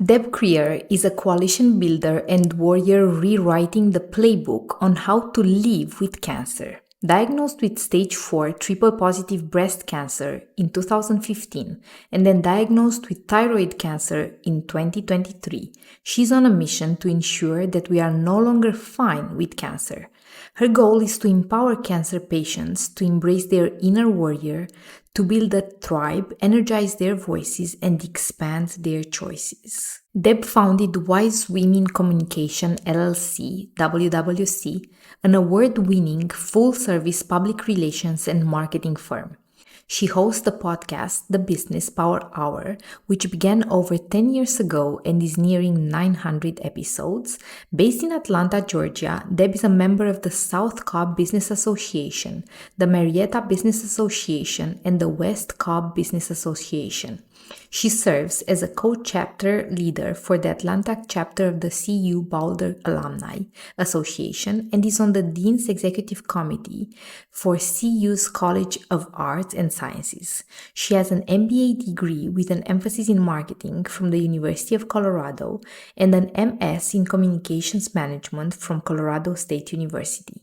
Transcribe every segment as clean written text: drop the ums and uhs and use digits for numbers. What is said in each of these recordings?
Deb Krier is a coalition builder and warrior rewriting the playbook on how to live with cancer. Diagnosed with stage 4 triple positive breast cancer in 2015 and then diagnosed with thyroid cancer in 2023, she's on a mission to ensure that we are no longer fine with cancer. Her goal is to empower cancer patients to embrace their inner warrior, to build a tribe, energize their voices, and expand their choices. Deb founded Wise Women Communication LLC, WWC, an award-winning full-service public relations and marketing firm. She hosts the podcast, The Business Power Hour, which began over 10 years ago and is nearing 900 episodes. Based in Atlanta, Georgia, Deb is a member of the South Cobb Business Association, the Marietta Business Association, and the West Cobb Business Association. She serves as a co-chapter leader for the Atlanta chapter of the CU Boulder Alumni Association and is on the Dean's Executive Committee for CU's College of Arts and Sciences. She has an MBA degree with an emphasis in marketing from the University of Colorado and an MS in Communications Management from Colorado State University.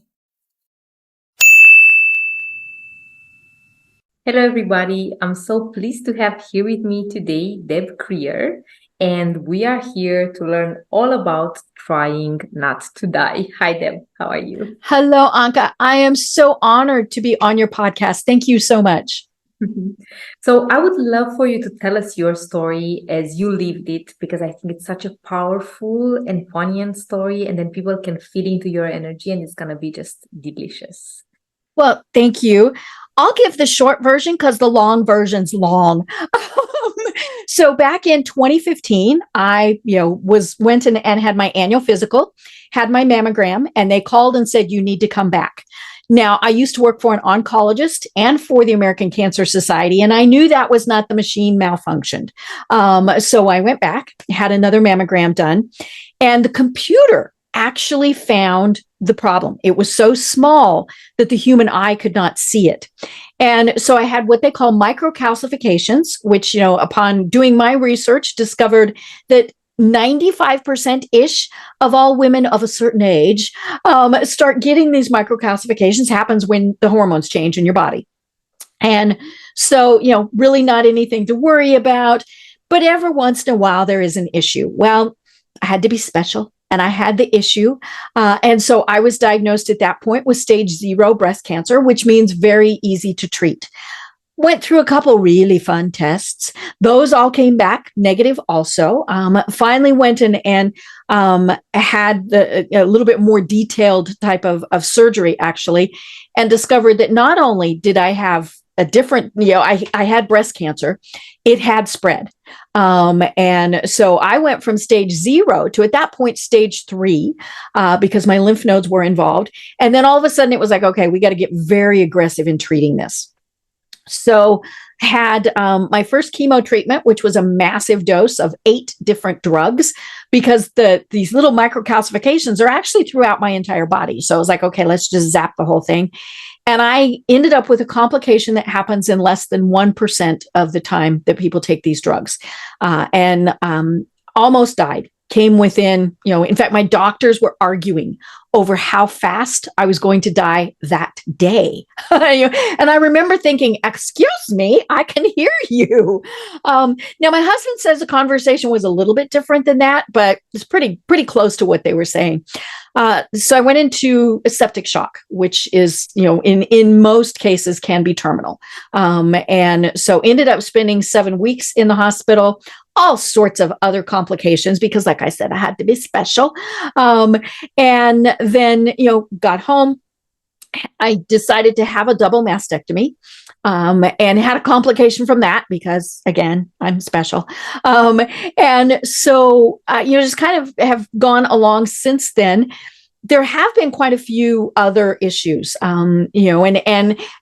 Hello, everybody. I'm so pleased to have here with me today Deb Krier, and we are here to learn all about trying not to die. Hi, Deb. How are you? Hello, Anca. I am so honored to be on your podcast. Thank you so much. So I would love for you to tell us your story as you lived it, because I think it's such a powerful and poignant story, and then people can feel into your energy, and it's going to be just delicious. Well, thank you. I'll give the short version because the long version's long. So back in 2015, I went and had my annual physical, had my mammogram, and they called and said, you need to come back. Now, I used to work for an oncologist and for the American Cancer Society, and I knew that was not the machine malfunctioned. So I went back, had another mammogram done, and the computer actually found the problem. It was so small that the human eye could not see it. And so I had what they call microcalcifications, which, upon doing my research, discovered that 95%-ish of all women of a certain age start getting these microcalcifications. Happens when the hormones change in your body. And so, really not anything to worry about, but every once in a while there is an issue. Well, I had to be special. And I had the issue. And so I was diagnosed at that point with stage 0 breast cancer, which means very easy to treat. Went through a couple really fun tests. Those all came back negative also. Finally went in and had a little bit more detailed type of surgery, actually, and discovered that not only did I have a different, I had breast cancer, it had spread. And so I went from stage 0 to, at that point, stage 3, because my lymph nodes were involved. And then all of a sudden it was like, okay, we got to get very aggressive in treating this. So had my first chemo treatment, which was a massive dose of 8 different drugs, because these little microcalcifications are actually throughout my entire body. So I was like, okay, let's just zap the whole thing. And I ended up with a complication that happens in less than 1% of the time that people take these drugs, and almost died. Came within, in fact, my doctors were arguing over how fast I was going to die that day. And I remember thinking, excuse me, I can hear you. Now, my husband says the conversation was a little bit different than that, but it's pretty close to what they were saying. So I went into a septic shock, which is, in most cases can be terminal. And so ended up spending 7 weeks in the hospital, all sorts of other complications, because like I said, I had to be special. And then, got home. I decided to have a double mastectomy, and had a complication from that because, again, I'm special. And so, just kind of have gone along since then. There have been quite a few other issues, and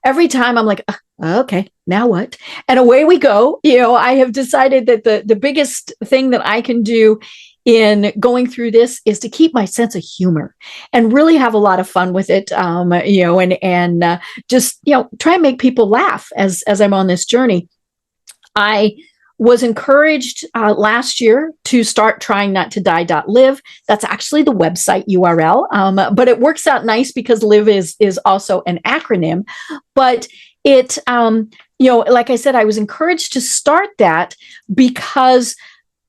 every time I'm like, okay, now what? And away we go. I have decided that the biggest thing that I can do in going through this is to keep my sense of humor and really have a lot of fun with it, just, try and make people laugh as I'm on this journey. I was encouraged last year to start trying not to die.live. That's actually the website URL, but it works out nice because live is also an acronym. But it, like I said, I was encouraged to start that because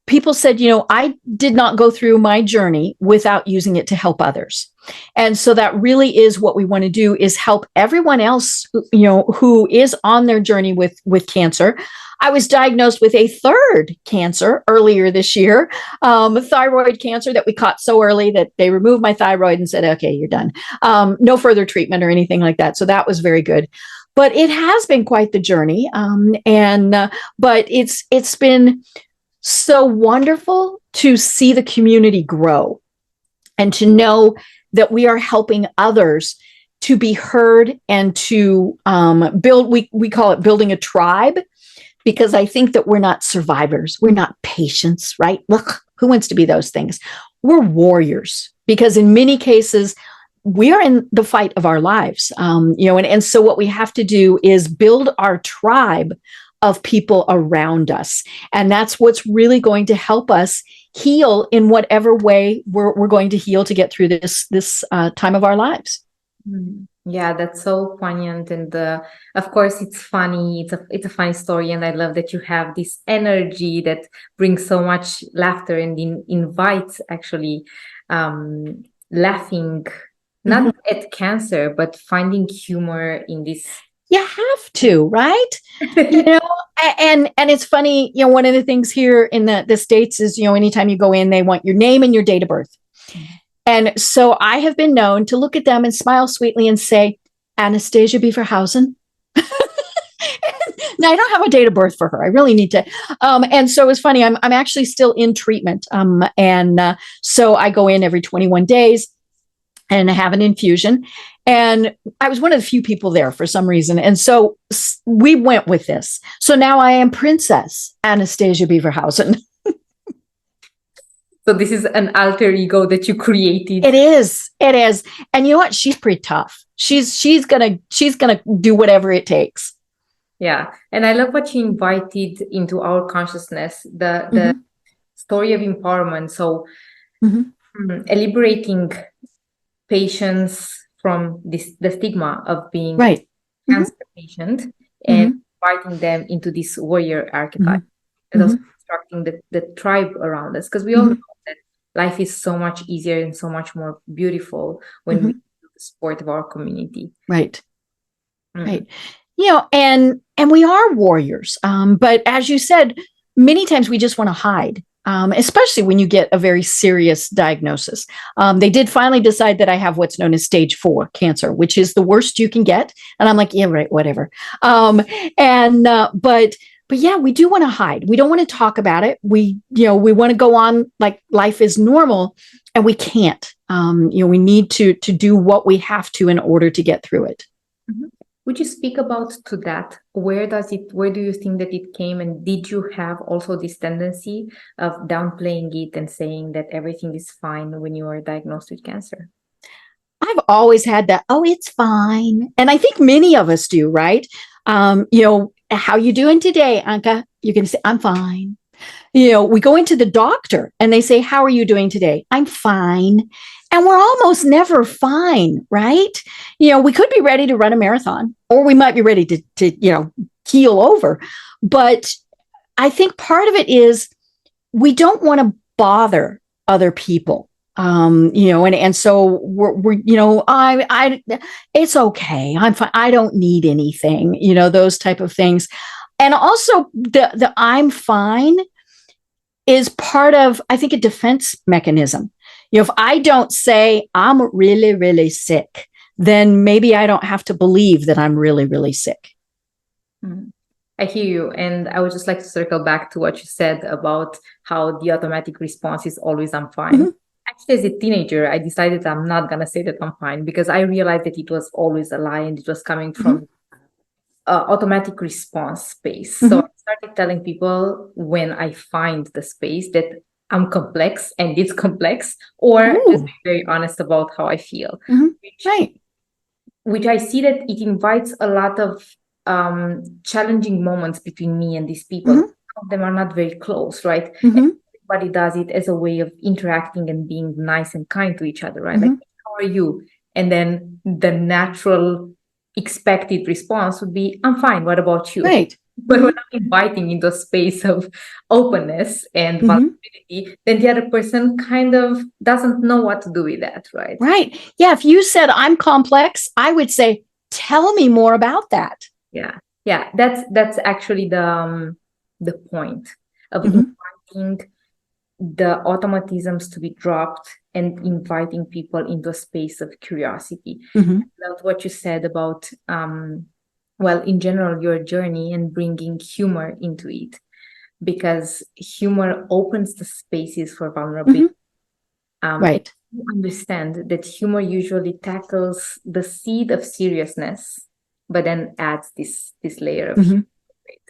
people said, I did not go through my journey without using it to help others. And so that really is what we want to do, is help everyone else, who is on their journey with cancer. I was diagnosed with a third cancer earlier this year, thyroid cancer that we caught so early that they removed my thyroid and said, okay, you're done. No further treatment or anything like that. So that was very good. But it has been quite the journey. But it's been so wonderful to see the community grow and to know that we are helping others to be heard and to build, we call it building a tribe, because I think that we're not survivors. We're not patients, right? Look, who wants to be those things? We're warriors, because in many cases, we are in the fight of our lives. And so what we have to do is build our tribe of people around us. And that's what's really going to help us heal in whatever way we're going to heal to get through this time of our lives. Yeah, that's so poignant. And of course, it's funny. It's a funny story. And I love that you have this energy that brings so much laughter and invites actually laughing, not at cancer, but finding humor in this. You have to, right? And it's funny, one of the things here in the States is, anytime you go in, they want your name and your date of birth. And so I have been known to look at them and smile sweetly and say, Anastasia Beaverhausen. Now, I don't have a date of birth for her. I really need to. And so it's funny. I'm actually still in treatment. So I go in every 21 days and have an infusion. And I was one of the few people there for some reason. And so we went with this. So now I am Princess Anastasia Beaverhausen. So this is an alter ego that you created. It is. And you know what? She's pretty tough. She's gonna do whatever it takes. Yeah. And I love what you invited into our consciousness, the story of empowerment. So liberating patients from the stigma of being a cancer patient and inviting them into this warrior archetype. And also constructing the tribe around us. Because we all know that life is so much easier and so much more beautiful when we do the support of our community. Right. Right. And we are warriors. But as you said, many times we just want to hide. Especially when you get a very serious diagnosis. They did finally decide that I have what's known as stage 4 cancer, which is the worst you can get. And I'm like, yeah, right, whatever. But yeah, we do want to hide. We don't want to talk about it. We want to go on like life is normal, and we can't. We need to do what we have to in order to get through it. Would you speak about to that? Where do you think that it came? And did you have also this tendency of downplaying it and saying that everything is fine when you are diagnosed with cancer? I've always had that, oh, it's fine. And I think many of us do, right? How you doing today, Anca? You're going to say, I'm fine. We go into the doctor and they say, how are you doing today? I'm fine. And we're almost never fine, right? We could be ready to run a marathon, or we might be ready to keel over. But I think part of it is we don't want to bother other people. And so it's okay. I'm fine. I don't need anything, those type of things. And also the I'm fine is part of, I think, a defense mechanism. If I don't say I'm really, really sick, then maybe I don't have to believe that I'm really, really sick. I hear you. And I would just like to circle back to what you said about how the automatic response is always I'm fine. Actually, as a teenager, I decided I'm not going to say that I'm fine, because I realized that it was always a lie and it was coming from automatic response space. So I started telling people when I find the space that I'm complex and it's complex, or just be very honest about how I feel. Which I see that it invites a lot of challenging moments between me and these people. of them are not very close, right? Mm-hmm. Everybody does it as a way of interacting and being nice and kind to each other, right? Mm-hmm. Like, how are you? And then the natural expected response would be, I'm fine. What about you? Right. But when Mm-hmm. I'm inviting into a space of openness and Mm-hmm. vulnerability, then the other person kind of doesn't know what to do with that, right? Right. Yeah. If you said I'm complex, I would say, tell me more about that. Yeah, yeah. That's actually the point of Mm-hmm. inviting the automatisms to be dropped and inviting people into a space of curiosity. Mm-hmm. About what you said about well, in general, your journey and bringing humor into it, because humor opens the spaces for Mm-hmm. vulnerability. And Right. you understand that humor usually tackles the seed of seriousness, but then adds this layer of Mm-hmm. humor.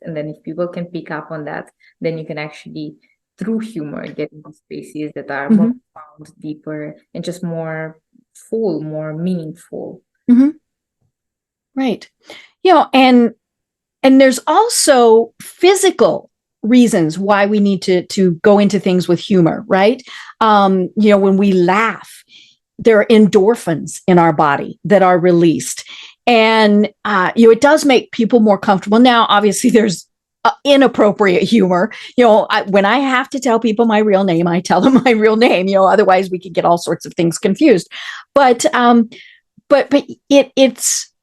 And then if people can pick up on that, then you can actually, through humor, get into spaces that are more Mm-hmm. profound, deeper, and just more full, more meaningful. Mm-hmm. Right. And there's also physical reasons why we need to go into things with humor, right? When we laugh, there are endorphins in our body that are released, and it does make people more comfortable. Now, obviously, there's inappropriate humor. When I have to tell people my real name, I tell them my real name. Otherwise, we could get all sorts of things confused. But it's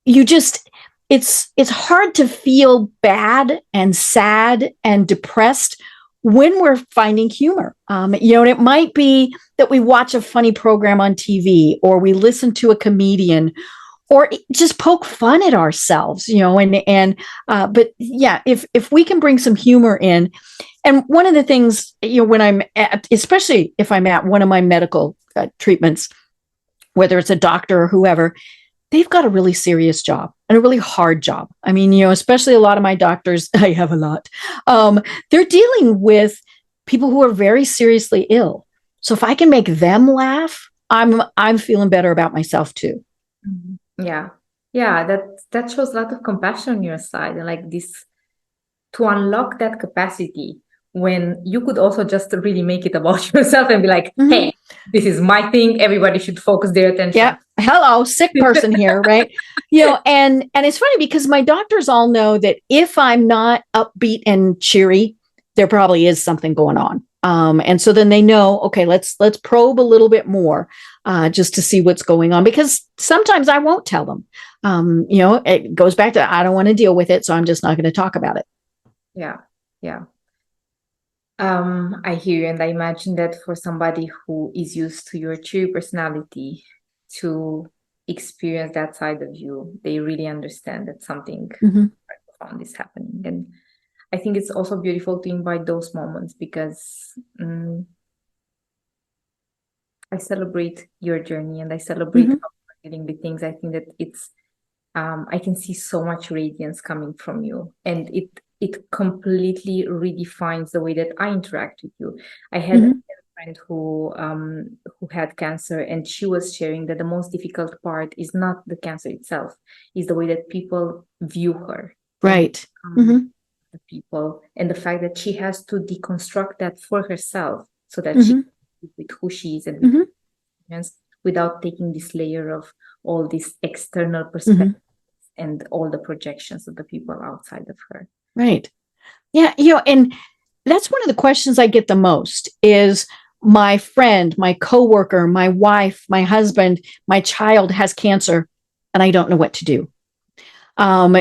you just it's hard to feel bad and sad and depressed when we're finding humor. And it might be that we watch a funny program on TV, or we listen to a comedian, or just poke fun at ourselves, but yeah, if we can bring some humor in. And one of the things, when especially if I'm at one of my medical treatments, whether it's a doctor or whoever, they've got a really serious job and a really hard job. I mean, especially a lot of my doctors, I have a lot, they're dealing with people who are very seriously ill. So if I can make them laugh, I'm feeling better about myself too. Yeah. Yeah, that shows a lot of compassion on your side, and like this, to unlock that capacity when you could also just really make it about yourself and be like, Mm-hmm. hey, this is my thing. Everybody should focus their attention. Yeah. Hello, sick person here, right? And it's funny because my doctors all know that if I'm not upbeat and cheery, there probably is something going on. And so then they know, okay, let's probe a little bit more, just to see what's going on, because sometimes I won't tell them. It goes back to, I don't want to deal with it, so I'm just not going to talk about it. Yeah. Yeah. I hear you, and I imagine that for somebody who is used to your cheery personality to experience that side of you, they really understand that something profound is happening. And I think it's also beautiful to invite those moments, because I celebrate your journey and I celebrate how you're dealing with things. I think that it's I can see so much radiance coming from you, and it completely redefines the way that I interact with you. I had a friend who had cancer, and she was sharing that the most difficult part is not the cancer itself, is the way that people view her. Right. The people, and the fact that she has to deconstruct that for herself so that she can live with who she is and with experience, without taking this layer of all these external perspectives and all the projections of the people outside of her. Right. Yeah. And that's one of the questions I get the most is, my friend, my coworker, my wife, my husband, my child has cancer, and I don't know what to do. And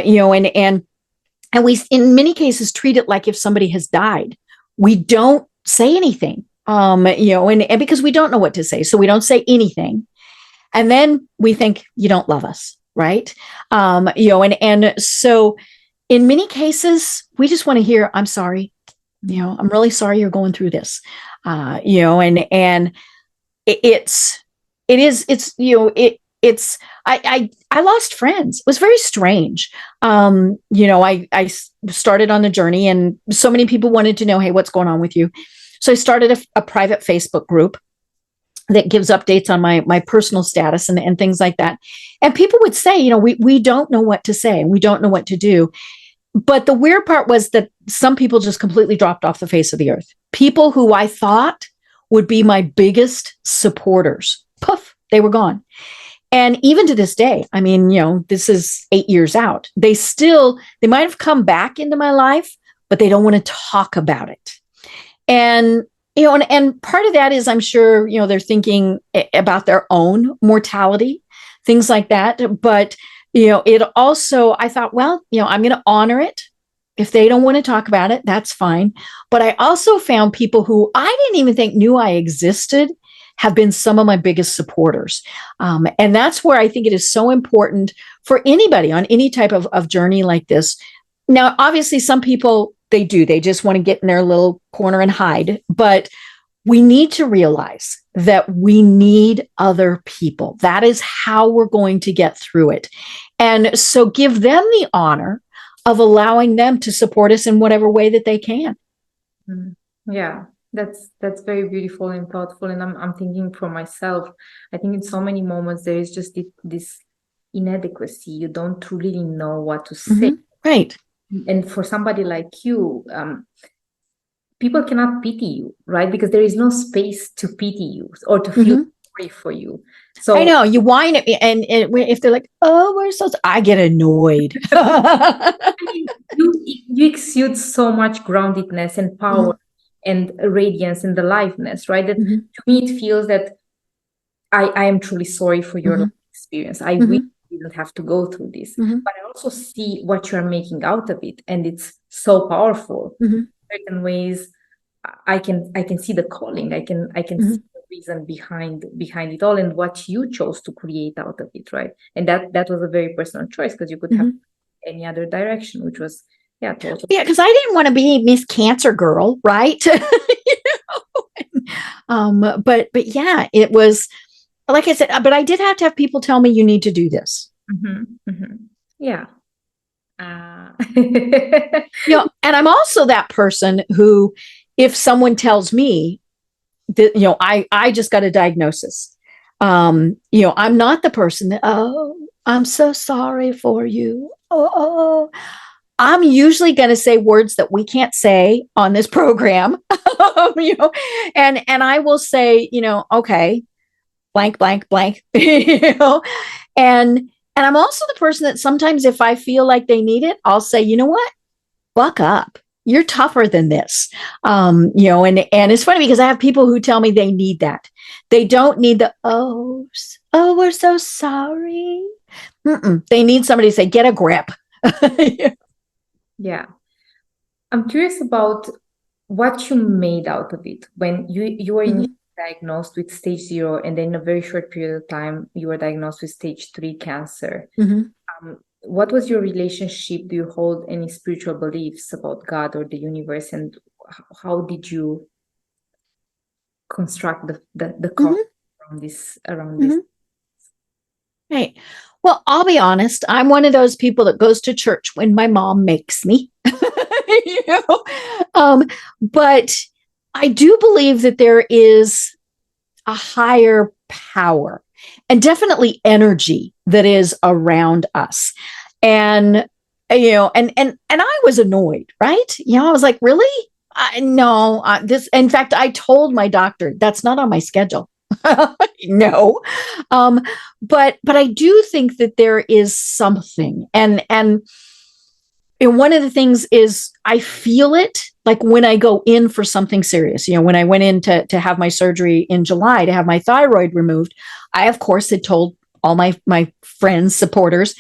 we, in many cases, treat it like if somebody has died. We don't say anything, and because we don't know what to say. So we don't say anything. And then we think, you don't love us, right? And so in many cases, we just want to hear, I'm sorry. I'm really sorry you're going through this. And I lost friends. It was very strange. I started on the journey, and so many people wanted to know, hey, what's going on with you? So I started a private Facebook group that gives updates on my personal status and things like that. And people would say, we don't know what to say, and we don't know what to do. But the weird part was that some people just completely dropped off the face of the earth. People who I thought would be my biggest supporters, poof, they were gone. And even to this day, I mean, this is 8 years out. They might have come back into my life, but they don't want to talk about it. And, and part of that is, I'm sure, they're thinking about their own mortality, things like that. But, it also, I thought, well, I'm going to honor it. If they don't want to talk about it, that's fine. But I also found people who I didn't even think knew I existed have been some of my biggest supporters. And that's where I think it is so important for anybody on any type of journey like this. Now, obviously, some people, they just want to get in their little corner and hide. But we need to realize that we need other people. That is how we're going to get through it. And so give them the honor of allowing them to support us in whatever way that they can. Yeah, that's very beautiful and thoughtful. And I'm thinking for myself, I think in so many moments there is just this inadequacy. You don't really know what to say. Right. And for somebody like you, people cannot pity you, right? Because there is no space to pity you or to feel sorry for you. So I know you whine at me, and if they're like, "Oh, we're so," I get annoyed. I mean, you exude so much groundedness and power and radiance and aliveness, right? That to me it feels that I am truly sorry for your life experience. I really didn't have to go through this, but I also see what you're making out of it, and it's so powerful. In certain ways, I can see the calling. I can see the reason behind it all and what you chose to create out of it, right? And that was a very personal choice, because you could have any other direction, which was totally. Yeah, because I didn't want to be Miss Cancer Girl, right? But yeah, it was, like I said, but I did have to have people tell me, you need to do this. Yeah. And I'm also that person who, if someone tells me that, I just got a diagnosis, I'm not the person that, oh, I'm so sorry for you. Oh, I'm usually going to say words that we can't say on this program, and I will say, okay, blank, blank, blank, and I'm also the person that sometimes, if I feel like they need it, I'll say, you know what, buck up. You're tougher than this. And it's funny because I have people who tell me they need that. They don't need the, oh, we're so sorry. They need somebody to say, get a grip. Yeah. I'm curious about what you made out of it when you were initially diagnosed with stage 0, and then in a very short period of time, you were diagnosed with stage 3 cancer. What was your relationship? Do you hold any spiritual beliefs about God or the universe? And how did you construct the cause around this? Right. Well, I'll be honest. I'm one of those people that goes to church when my mom makes me. But I do believe that there is a higher power and definitely energy that is around us. And and I was annoyed, right? I was like, really? No, this. In fact, I told my doctor that's not on my schedule. No, but I do think that there is something, and one of the things is I feel it, like when I go in for something serious. When I went in to have my surgery in July to have my thyroid removed, I of course had told all my friends, supporters,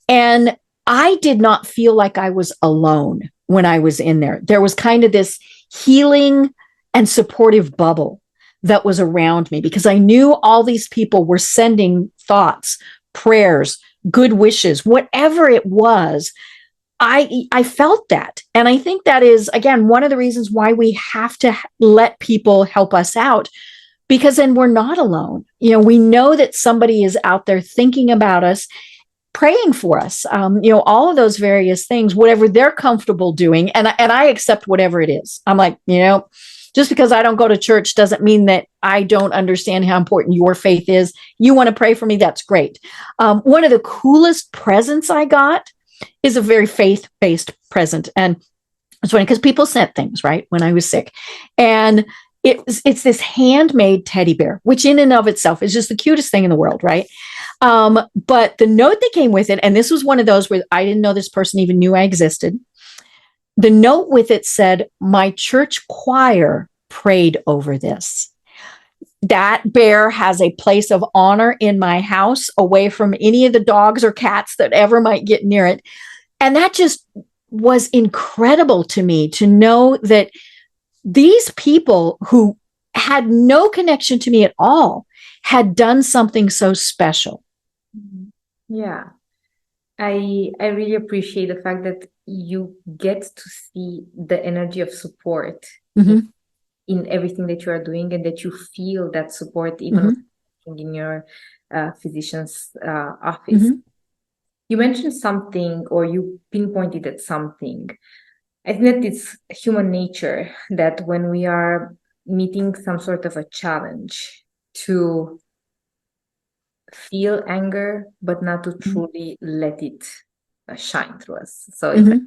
and I did not feel like I was alone when I was in there. There was kind of this healing and supportive bubble that was around me, because I knew all these people were sending thoughts, prayers, good wishes, whatever it was. I felt that. And I think that is, again, one of the reasons why we have to let people help us out, because then we're not alone. We know that somebody is out there thinking about us, praying for us, all of those various things, whatever they're comfortable doing. And I accept whatever it is. I'm like, just because I don't go to church doesn't mean that I don't understand how important your faith is. You want to pray for me? That's great. One of the coolest presents I got is a very faith-based present. And It's funny because people sent things, right, when I was sick. And it's this handmade teddy bear, which in and of itself is just the cutest thing in the world, right? But the note that came with it, and this was one of those where I didn't know this person even knew I existed. The note with it said, "My church choir prayed over this." That bear has a place of honor in my house, away from any of the dogs or cats that ever might get near it. And that just was incredible to me, to know that these people who had no connection to me at all had done something so special. Yeah. I really appreciate the fact that you get to see the energy of support Mm-hmm. in everything that you are doing, and that you feel that support even in your physician's office. Mm-hmm. You mentioned something, or you pinpointed at something. I think that it's human nature that when we are meeting some sort of a challenge, to feel anger, but not to truly let it shine through us. So it's like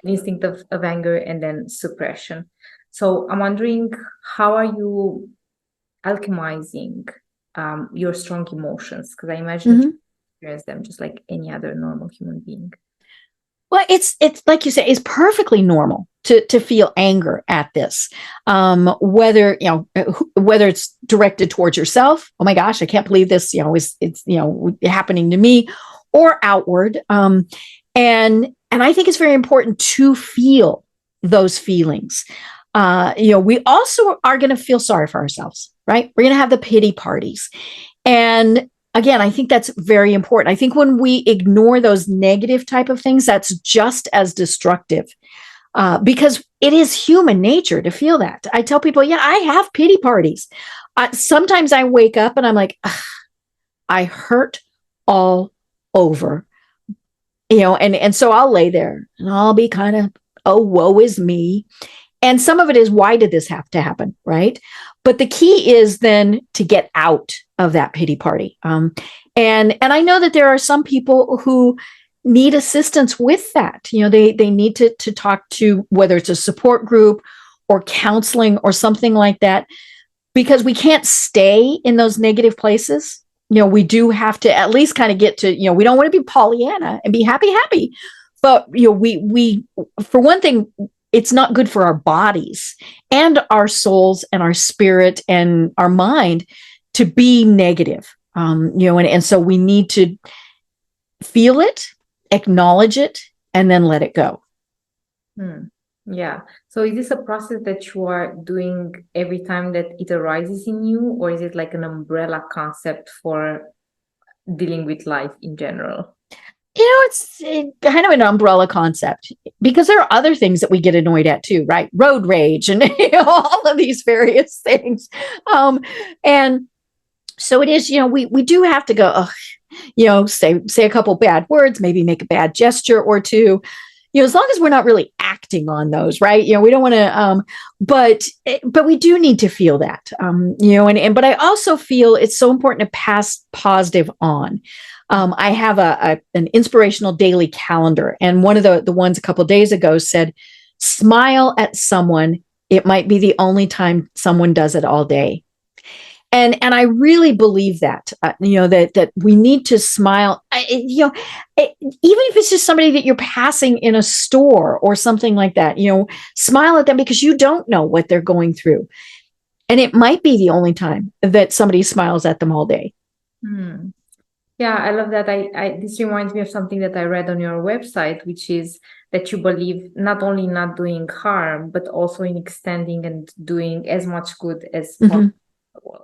an instinct of anger and then suppression. So I'm wondering, how are you alchemizing your strong emotions? Because I imagine that you experience them just like any other normal human being. Well, it's like you say, it's perfectly normal to feel anger at this. Whether whether it's directed towards yourself, oh my gosh, I can't believe this, it's happening to me, or outward. And I think it's very important to feel those feelings. We also are going to feel sorry for ourselves, right? We're going to have the pity parties. And again, I think that's very important. I think when we ignore those negative type of things, that's just as destructive, because it is human nature to feel that. I tell people, yeah, I have pity parties. Sometimes I wake up and I'm like, I hurt all over, and so I'll lay there and I'll be kind of, oh, woe is me. And some of it is, why did this have to happen, right? But the key is then to get out of that pity party. And I know that there are some people who need assistance with that. They need to talk to, whether it's a support group or counseling or something like that, because we can't stay in those negative places. We do have to at least kind of get to, we don't want to be Pollyanna and be happy. But, we, for one thing, it's not good for our bodies and our souls and our spirit and our mind to be negative. And so we need to feel it, acknowledge it, and then let it go. Yeah. So is this a process that you are doing every time that it arises in you, or is it like an umbrella concept for dealing with life in general? It's kind of an umbrella concept, because there are other things that we get annoyed at too, right? Road rage and all of these various things. And so it is, we do have to go, say a couple bad words, maybe make a bad gesture or two, as long as we're not really acting on those, right? We don't want to, but we do need to feel that, but I also feel it's so important to pass positive on. I have an inspirational daily calendar, and one of the ones a couple of days ago said, "Smile at someone. It might be the only time someone does it all day." And I really believe that, that we need to smile, even if it's just somebody that you're passing in a store or something like that, smile at them, because you don't know what they're going through. And it might be the only time that somebody smiles at them all day. Yeah, I love that. This reminds me of something that I read on your website, which is that you believe not only not doing harm, but also in extending and doing as much good as possible.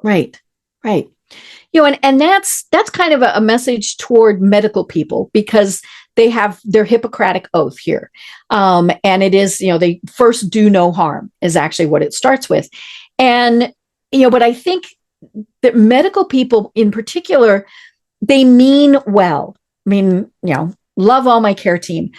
Right. And that's kind of a message toward medical people, because they have their Hippocratic oath here. And it is, they first do no harm is actually what it starts with. And, but I think that medical people in particular, they mean well. I mean, love all my care team.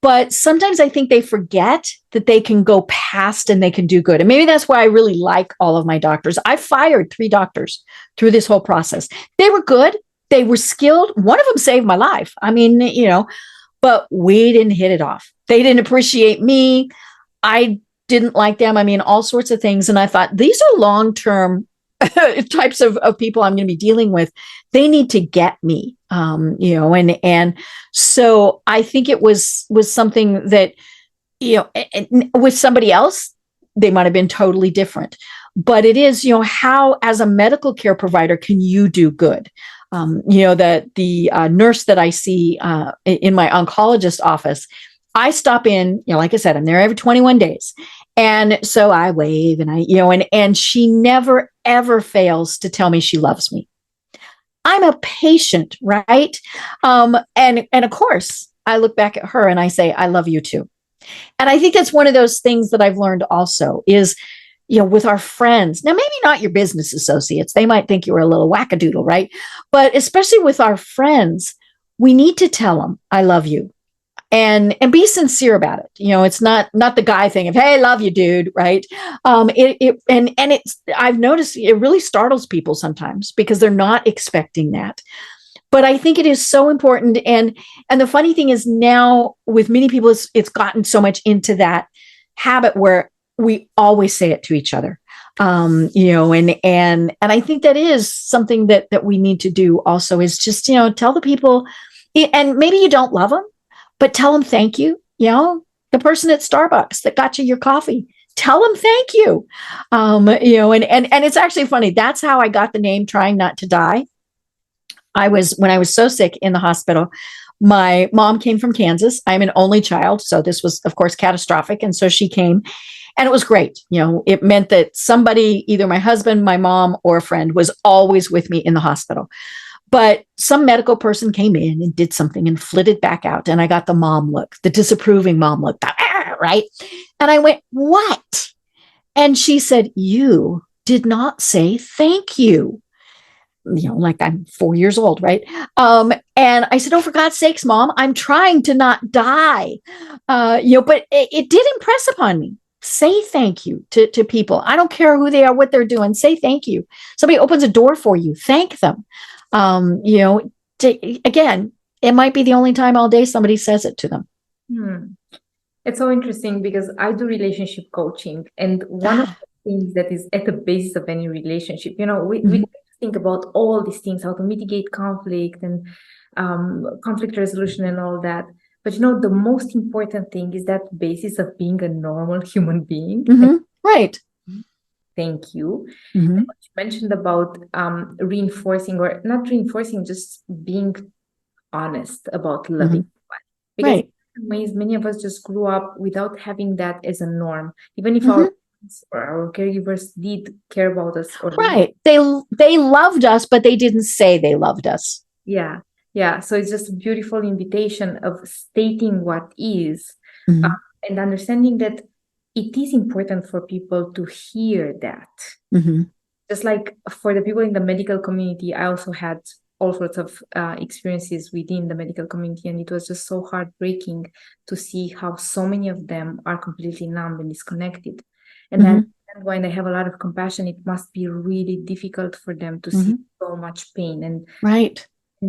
But sometimes I think they forget that they can go past and they can do good. And maybe that's why I really like all of my doctors. I fired 3 doctors through this whole process. They were good. They were skilled. One of them saved my life. I mean, but we didn't hit it off. They didn't appreciate me. I didn't like them. I mean, all sorts of things. And I thought, these are long-term types of people I'm going to be dealing with. They need to get me, and so I think it was something that, with somebody else, they might have been totally different. But it is, how as a medical care provider can you do good? That the nurse that I see in my oncologist office, I stop in, like I said, I'm there every 21 days. And so I wave and and she never, ever fails to tell me she loves me. I'm a patient, right? And of course, I look back at her and I say, I love you too. And I think that's one of those things that I've learned also is, with our friends. Now, maybe not your business associates. They might think you're a little wackadoodle, right? But especially with our friends, we need to tell them, I love you. And be sincere about it. It's not the guy thing of, hey, love you, dude, right? And it's, I've noticed it really startles people sometimes because they're not expecting that. But I think it is so important. And the funny thing is now with many people, it's gotten so much into that habit where we always say it to each other. And I think that is something that we need to do also is just, tell the people, and maybe you don't love them, but tell them thank you. The person at Starbucks that got you your coffee, tell them thank you. And it's actually funny. That's how I got the name Trying Not to Die. When I was so sick in the hospital, my mom came from Kansas. I'm an only child. So this was, of course, catastrophic. And so she came and it was great. It meant that somebody, either my husband, my mom, or a friend was always with me in the hospital. But some medical person came in and did something and flitted back out. And I got the mom look, the disapproving mom look, right? And I went, what? And she said, you did not say thank you. Like I'm 4 years old, right? And I said, oh, for God's sakes, Mom, I'm trying to not die. But it did impress upon me. Say thank you to people. I don't care who they are, what they're doing. Say thank you. Somebody opens a door for you. Thank them. Again, it might be the only time all day somebody says it to them. It's so interesting because I do relationship coaching, and one of the things that is at the basis of any relationship, we think about all these things, how to mitigate conflict and conflict resolution and all that. But the most important thing is that basis of being a normal human being. Right. Thank you. And what you mentioned about reinforcing, or not reinforcing, just being honest about loving. Because right. in ways, many of us just grew up without having that as a norm, even if our parents or our caregivers did care about us. Right. They loved us, but they didn't say they loved us. Yeah. So it's just a beautiful invitation of stating what is, and understanding that it is important for people to hear that. Just like for the people in the medical community, I also had all sorts of experiences within the medical community, and it was just so heartbreaking to see how so many of them are completely numb and disconnected. And then when they have a lot of compassion, it must be really difficult for them to see so much pain and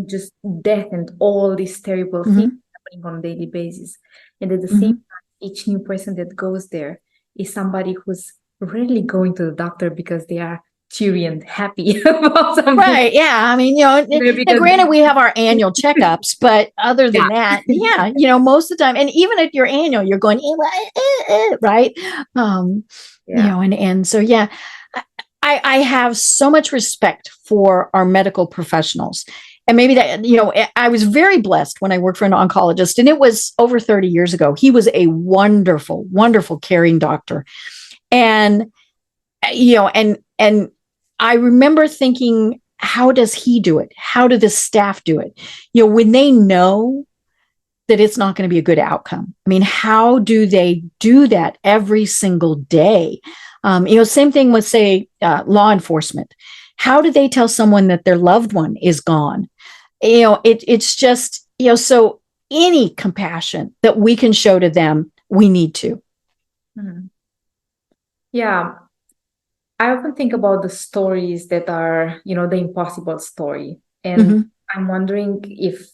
just death and all these terrible things happening on a daily basis. And at the same time, each new person that goes there is somebody who's rarely going to the doctor because they are cheery and happy about something. Right. Yeah. I mean, granted, we have our annual checkups, but other than that, most of the time, and even at your annual, you're going, right. And so, yeah, I have so much respect for our medical professionals. And maybe that, I was very blessed when I worked for an oncologist, and it was over 30 years ago. He was a wonderful, wonderful, caring doctor. And, and I remember thinking, how does he do it? How do the staff do it? When they know that it's not going to be a good outcome. I mean, how do they do that every single day? Same thing with, say, law enforcement. How do they tell someone that their loved one is gone? It's just, so any compassion that we can show to them, we need to. Yeah. I often think about the stories that are, the impossible story. And I'm wondering if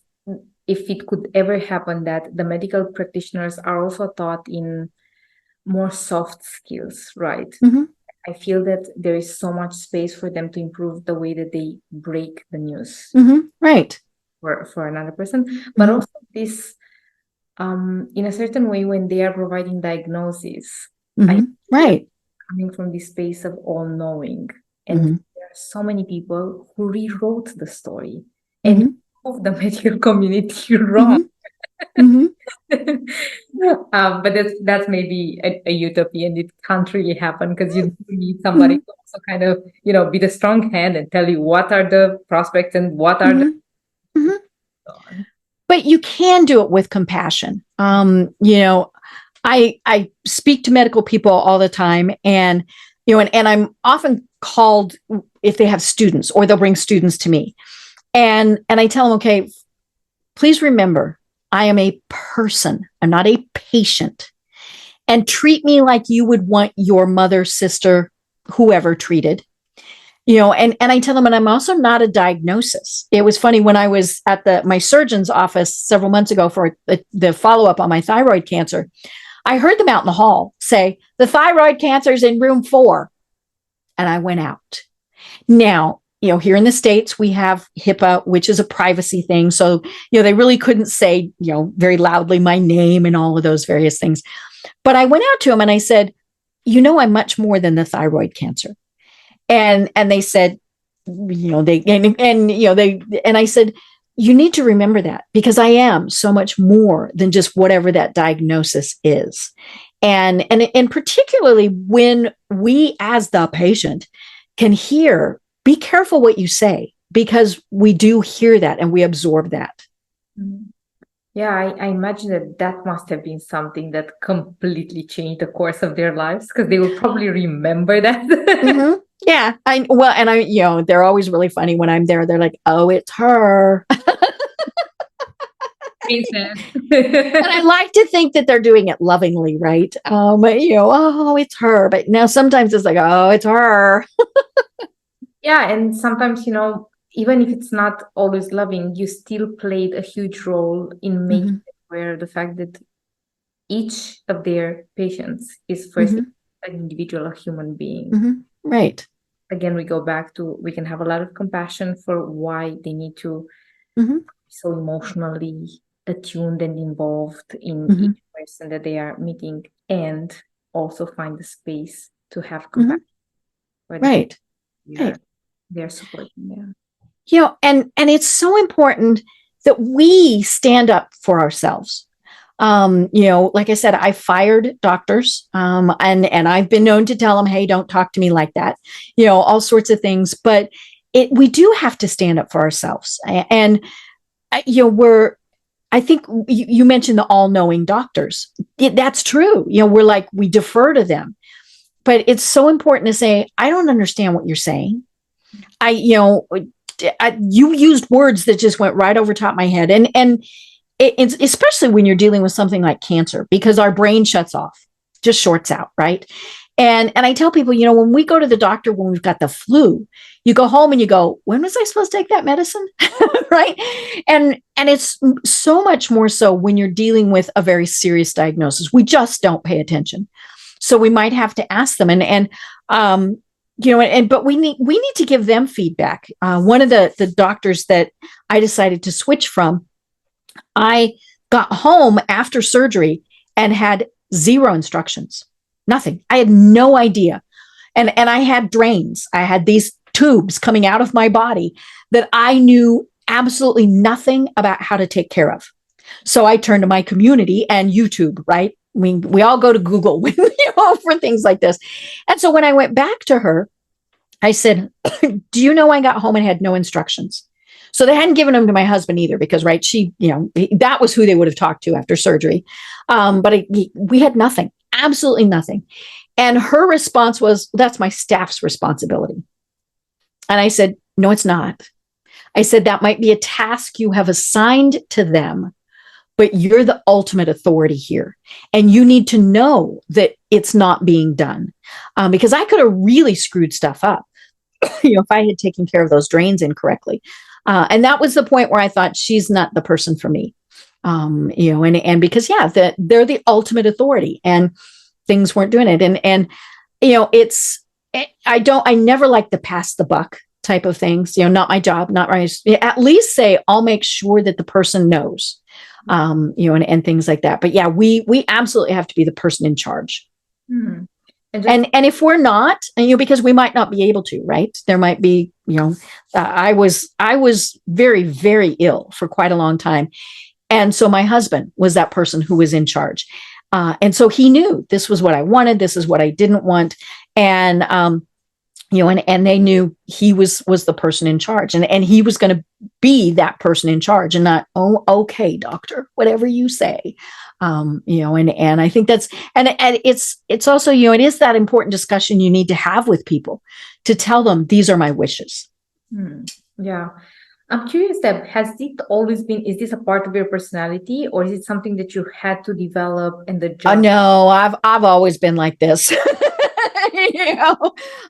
it could ever happen that the medical practitioners are also taught in more soft skills, right? Mm-hmm. I feel that there is so much space for them to improve the way that they break the news Mm-hmm. Right. for another person, but also this in a certain way when they are providing diagnosis, I Mm-hmm. feel Right. coming from this space of all knowing, and Mm-hmm. there are so many people who rewrote the story and Mm-hmm. prove the medical community wrong. Mm-hmm. Mm-hmm. But that's maybe a utopia, and it can't really happen because you need somebody Mm-hmm. to also kind of, be the strong hand and tell you what are the prospects and what are the Mm-hmm. Mm-hmm. But you can do it with compassion. I speak to medical people all the time, and and I'm often called if they have students or they'll bring students to me, and I tell them, okay, please remember, I am a person. I'm not a patient, and treat me like you would want your mother, sister, whoever treated. And I tell them, and I'm also not a diagnosis. It was funny when I was at my surgeon's office several months ago for the follow-up on my thyroid cancer. I heard them out in the hall say, the thyroid cancer is in room 4. And I went out. Now, here in the States, we have HIPAA, which is a privacy thing. So, they really couldn't say, very loudly my name and all of those various things. But I went out to them and I said, I'm much more than the thyroid cancer. And they said, they and I said, you need to remember that, because I am so much more than just whatever that diagnosis is. And particularly when we as the patient can hear, be careful what you say, because we do hear that and we absorb that. Yeah, I imagine that must have been something that completely changed the course of their lives, because they will probably remember that. Mm-hmm. Yeah. They're always really funny when I'm there. They're like, oh, it's her. Princess. And I like to think that they're doing it lovingly, right? Oh, it's her. But now sometimes it's like, oh, it's her. Yeah, and sometimes, even if it's not always loving, you still played a huge role in making it aware the fact that each of their patients is first an individual, a human being. Right. Again, we go back to, we can have a lot of compassion for why they need to be so emotionally attuned and involved in each person that they are meeting, and also find the space to have compassion for the Right. they're supporting. And it's so important that we stand up for ourselves. Like I said, I fired doctors, and I've been known to tell them, hey, don't talk to me like that, all sorts of things. But we do have to stand up for ourselves. And, I think you mentioned the all-knowing doctors. That's true. We defer to them, but it's so important to say, I don't understand what you're saying. You used words that just went right over top my head. And it's especially when you're dealing with something like cancer, because our brain shuts off, just shorts out, right? And I tell people, when we go to the doctor when we've got the flu, you go home and you go, when was I supposed to take that medicine? Right? And it's so much more so when you're dealing with a very serious diagnosis. We just don't pay attention. So we might have to ask them, but we need to give them feedback. One of the doctors that I decided to switch from, I got home after surgery and had 0 instructions, nothing. I had no idea. And I had drains. I had these tubes coming out of my body that I knew absolutely nothing about how to take care of. So I turned to my community and YouTube, right? We all go to Google for things like this. And so when I went back to her, I said, do you know I got home and had no instructions? So they hadn't given them to my husband either, because, right, that was who they would have talked to after surgery. But we had nothing, absolutely nothing. And her response was, that's my staff's responsibility. And I said, no, it's not. I said, that might be a task you have assigned to them, but you're the ultimate authority here. And you need to know that it's not being done, because I could have really screwed stuff up, if I had taken care of those drains incorrectly. And that was the point where I thought, she's not the person for me. And because, they're the ultimate authority. And things weren't doing it. And, I never like the pass the buck type of things, not my job, not right. At least say, I'll make sure that the person knows, and things like that. But yeah, we absolutely have to be the person in charge. Mm-hmm. And if we're not, because we might not be able to, right? There might be, I was very, very ill for quite a long time. And so my husband was that person who was in charge. And so he knew this was what I wanted. This is what I didn't want. And, and they knew he was the person in charge, and he was going to be that person in charge, and not, oh, okay, doctor, whatever you say. And I think that's, and it's also, it is that important discussion you need to have with people to tell them, these are my wishes. Yeah. I'm curious, Deb, has it always been, is this a part of your personality, or is it something that you had to develop in the job? No, I've always been like this.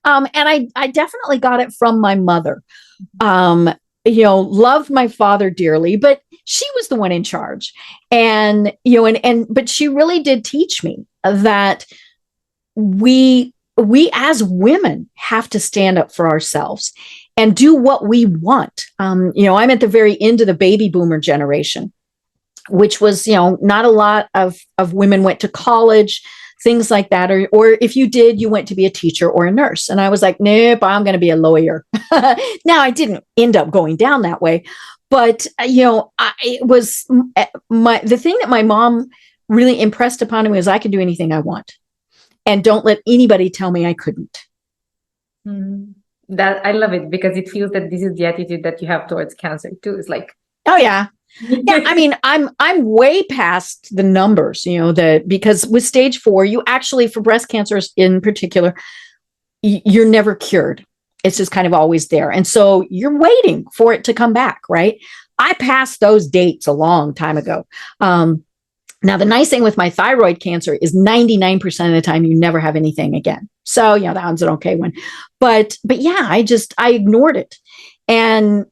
And I definitely got it from my mother. Loved my father dearly, but she was the one in charge. And, but she really did teach me that we as women have to stand up for ourselves and do what we want. I'm at the very end of the baby boomer generation, which was, not a lot of women went to college, things like that. Or if you did, you went to be a teacher or a nurse. And I was like, nope, I'm going to be a lawyer. Now, I didn't end up going down that way. But, it was the thing that my mom really impressed upon me was I can do anything I want. And don't let anybody tell me I couldn't. That I love it, because it feels that this is the attitude that you have towards cancer too. It's like, oh yeah. Yeah, I mean, I'm way past the numbers, because with stage 4, you actually, for breast cancers in particular, you're never cured. It's just kind of always there. And so you're waiting for it to come back, right? I passed those dates a long time ago. Now, the nice thing with my thyroid cancer is 99% of the time, you never have anything again. So, that one's an okay one. But yeah, I ignored it. And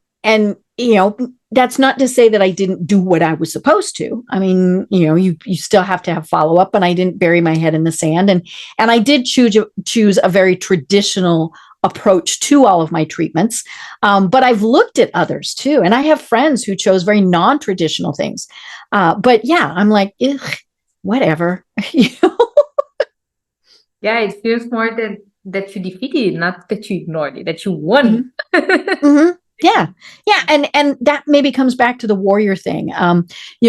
that's not to say that I didn't do what I was supposed to. I mean, you still have to have follow up, and I didn't bury my head in the sand. And I did choose a very traditional approach to all of my treatments. But I've looked at others too. And I have friends who chose very non-traditional things. But yeah, I'm like, whatever. Yeah, it feels more that you defeated it, not that you ignored it, that you won. Mm-hmm. Yeah. And that maybe comes back to the warrior thing.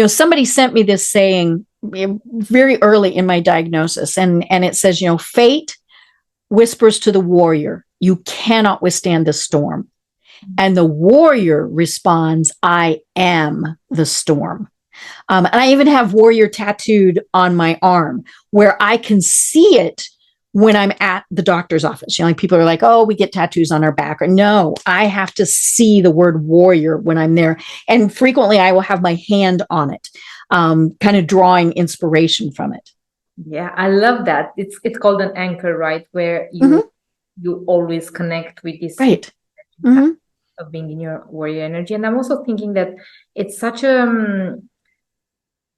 Somebody sent me this saying very early in my diagnosis, and it says, fate whispers to the warrior, you cannot withstand the storm. And the warrior responds, I am the storm. And I even have warrior tattooed on my arm, where I can see it when I'm at the doctor's office. Like, people are like, oh, we get tattoos on our back. Or no, I have to see the word warrior when I'm there. And frequently I will have my hand on it, kind of drawing inspiration from it. Yeah, I love that. It's called an anchor, right? Where you always connect with this, right, of being in your warrior energy. And I'm also thinking that it's such a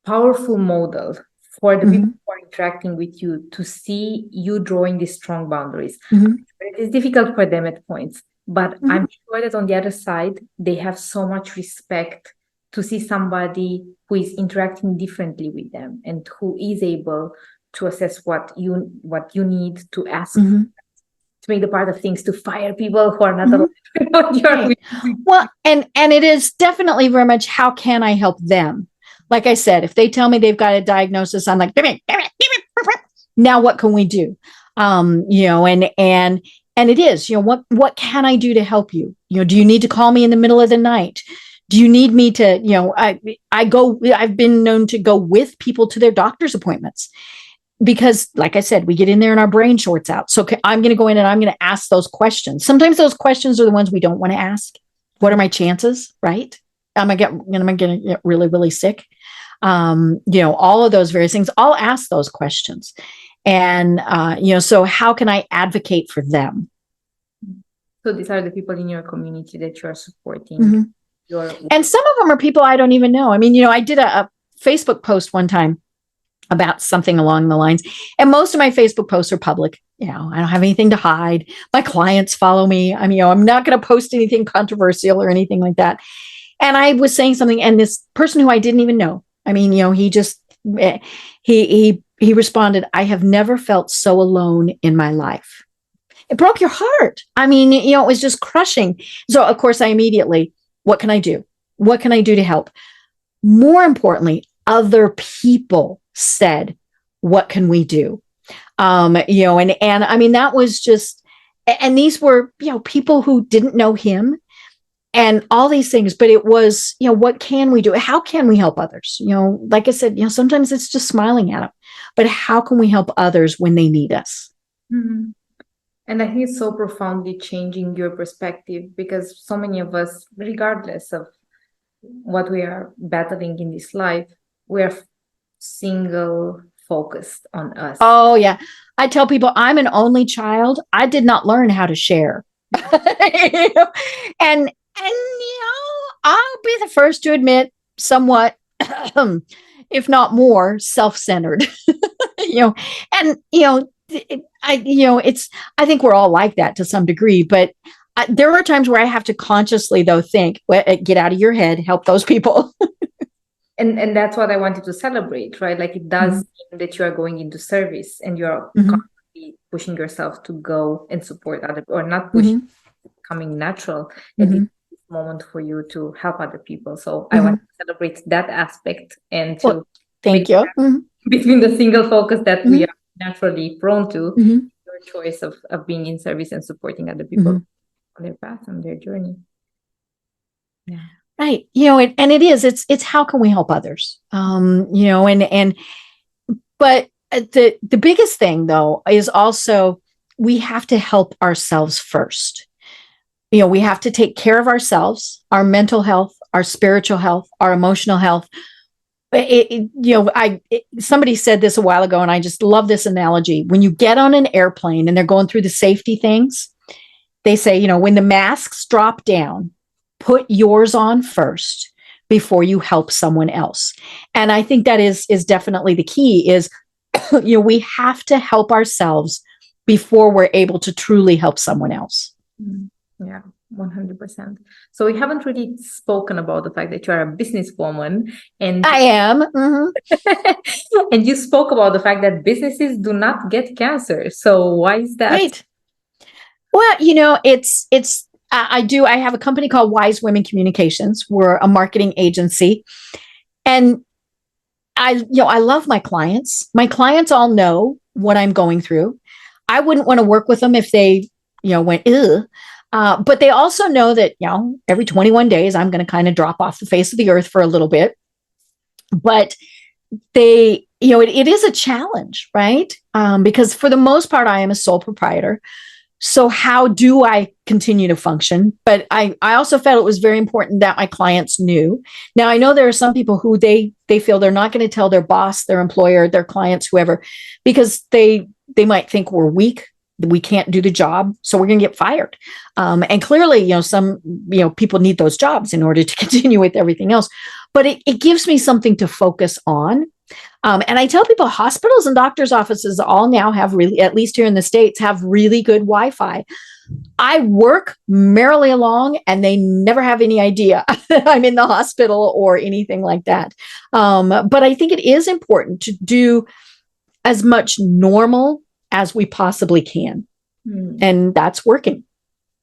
powerful model for the people who are interacting with you, to see you drawing these strong boundaries. It is difficult for them at points, but I'm sure that on the other side, they have so much respect to see somebody who is interacting differently with them, and who is able to assess what you need to ask, to make the part of things, to fire people who are not alive. Well, and it is definitely very much, how can I help them? Like I said, if they tell me they've got a diagnosis, I'm like, now what can we do? And it is, what can I do to help you? Do you need to call me in the middle of the night? Do you need me to, I've been known to go with people to their doctor's appointments, because like I said, we get in there and our brain shorts out. So I'm going to go in and I'm going to ask those questions. Sometimes those questions are the ones we don't want to ask. What are my chances? Right? Am I going to get really, really sick? All of those various things. I'll ask those questions. And, so how can I advocate for them? So these are the people in your community that you are supporting. And some of them are people I don't even know. I mean, I did a Facebook post one time, about something along the lines. And most of my Facebook posts are public. I don't have anything to hide. My clients follow me. I'm not going to post anything controversial or anything like that. And I was saying something, and this person who I didn't even know, he just, he responded, "I have never felt so alone in my life." It broke your heart. It was just crushing. So of course I immediately, what can I do? What can I do to help? More importantly, other people said, what can we do? And that was just, and these were, people who didn't know him and all these things, but it was, what can we do? How can we help others? Like I said, sometimes it's just smiling at them, but how can we help others when they need us? Mm-hmm. And I think it's so profoundly changing your perspective, because so many of us, regardless of what we are battling in this life, we are single focused on us. Oh yeah. I tell people I'm an only child. I did not learn how to share. and I'll be the first to admit somewhat, if not more, self-centered. I think we're all like that to some degree, but there are times where I have to consciously, though, think, well, get out of your head, help those people. And that's what I wanted to celebrate, right? Like, it does mean that you are going into service and you're constantly pushing yourself to go and support other, or not pushing, coming natural. And it's this moment for you to help other people. So I want to celebrate that aspect and to thank you. Between the single focus that we are naturally prone to, your choice of being in service and supporting other people on their path, on their journey. Yeah. Right. And it's how can we help others? But the biggest thing though is also we have to help ourselves first. We have to take care of ourselves, our mental health, our spiritual health, our emotional health. Somebody said this a while ago, and I just love this analogy. When you get on an airplane and they're going through the safety things, they say, when the masks drop down, put yours on first before you help someone else. And I think that is definitely the key is, we have to help ourselves before we're able to truly help someone else. Yeah, 100%. So we haven't really spoken about the fact that you are a businesswoman, and I am. And you spoke about the fact that businesses do not get cancer. So why is that? Right. Well, I have a company called Wise Women Communications. We're a marketing agency. And I love my clients. My clients all know what I'm going through. I wouldn't want to work with them if they, went, ugh. But they also know that, every 21 days, I'm going to kind of drop off the face of the earth for a little bit. But it is a challenge, right? Because for the most part, I am a sole proprietor. So how do I continue to function? But I also felt it was very important that my clients knew. Now, I know there are some people who they feel they're not going to tell their boss, their employer, their clients, whoever, because they might think we're weak, we can't do the job, so we're going to get fired. And clearly, some people need those jobs in order to continue with everything else. But it gives me something to focus on. And I tell people hospitals and doctors' offices all now have really, at least here in the States, have really good Wi-Fi. I work merrily along and they never have any idea that I'm in the hospital or anything like that. But I think it is important to do as much normal as we possibly can. And that's working.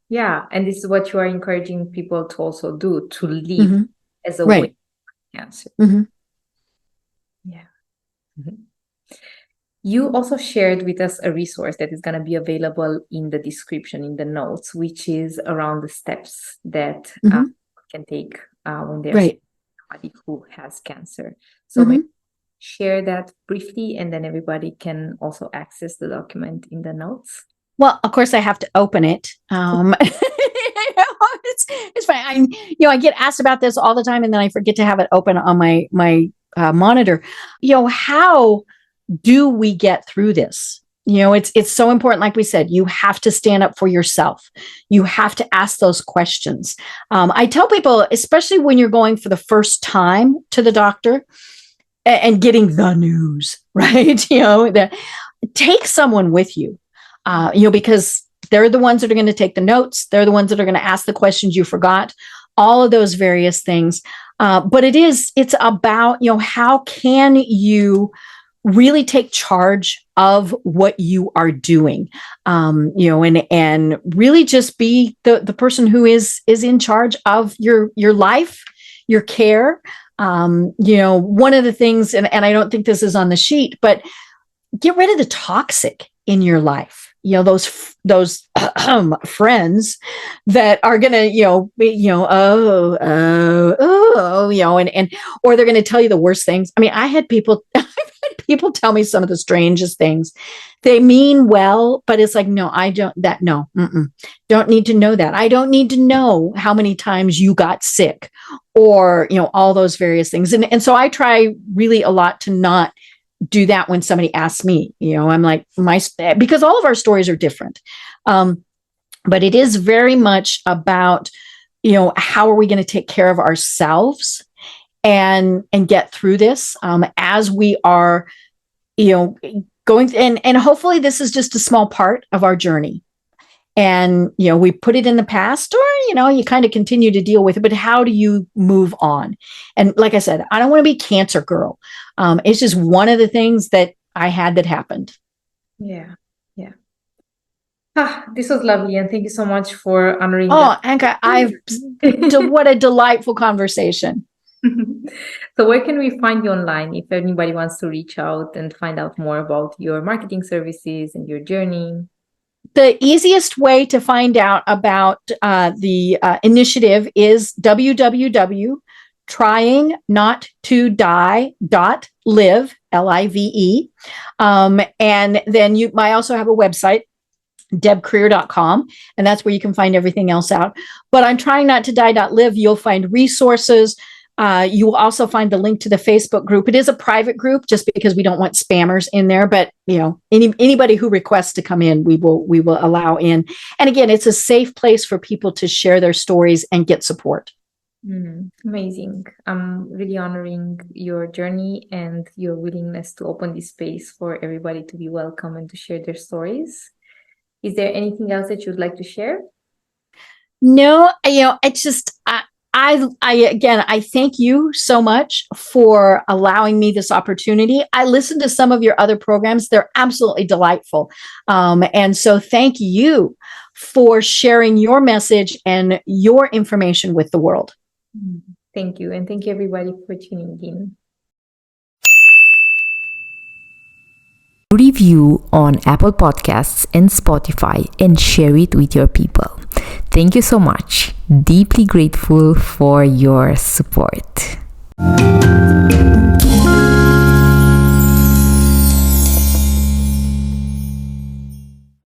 Yeah. And this is what you are encouraging people to also do, to live as a way to cancer. Yeah. You also shared with us a resource that is going to be available in the description, in the notes, which is around the steps that can take when there's somebody who has cancer. So maybe share that briefly, and then everybody can also access the document in the notes. Well, of course, I have to open it. It's fine. I get asked about this all the time, and then I forget to have it open on my monitor. How do we get through this? It's so important. Like we said, you have to stand up for yourself. You have to ask those questions. I tell people, especially when you're going for the first time to the doctor, and getting the news, right? Take someone with you, because they're the ones that are going to take the notes. They're the ones that are going to ask the questions you forgot, all of those various things. But it's about, how can you really take charge of what you are doing, and really just be the person who is in charge of your life, your care. One of the things, and I don't think this is on the sheet, but get rid of the toxic in your life. Those friends that are gonna, and or they're gonna tell you the worst things. I mean, I've had people tell me some of the strangest things. They mean well, but it's like, no, I don't. Don't need to know that. I don't need to know how many times you got sick, or all those various things. And so I try really a lot to not do that when somebody asks me. I'm like, because all of our stories are different, but it is very much about how are we going to take care of ourselves and get through this, as we are going, and hopefully this is just a small part of our journey, and we put it in the past, or you kind of continue to deal with it, but how do you move on? And like I said, I don't want to be cancer girl. It's just one of the things that I had that happened. Yeah. This was lovely, and thank you so much for honoring that. Anca, what a delightful conversation. So where can we find you online if anybody wants to reach out and find out more about your marketing services and your journey? The easiest way to find out about the initiative is www.tryingnottoDie.live, L-I-V-E. And then I also have a website, debkrier.com, and that's where you can find everything else out. But on tryingnottoDie.live, you'll find resources. You will also find the link to the Facebook group. It is a private group just because we don't want spammers in there, but anybody who requests to come in, we will allow in. And again, it's a safe place for people to share their stories and get support. Amazing. I'm really honoring your journey and your willingness to open this space for everybody to be welcome and to share their stories. Is there anything else that you'd like to share? No, it's just, I thank you so much for allowing me this opportunity. I listened to some of your other programs. They're absolutely delightful. And so thank you for sharing your message and your information with the world. Thank you. And thank you everybody for tuning in. Review on Apple Podcasts and Spotify and share it with your people. Thank you so much. Deeply grateful for your support.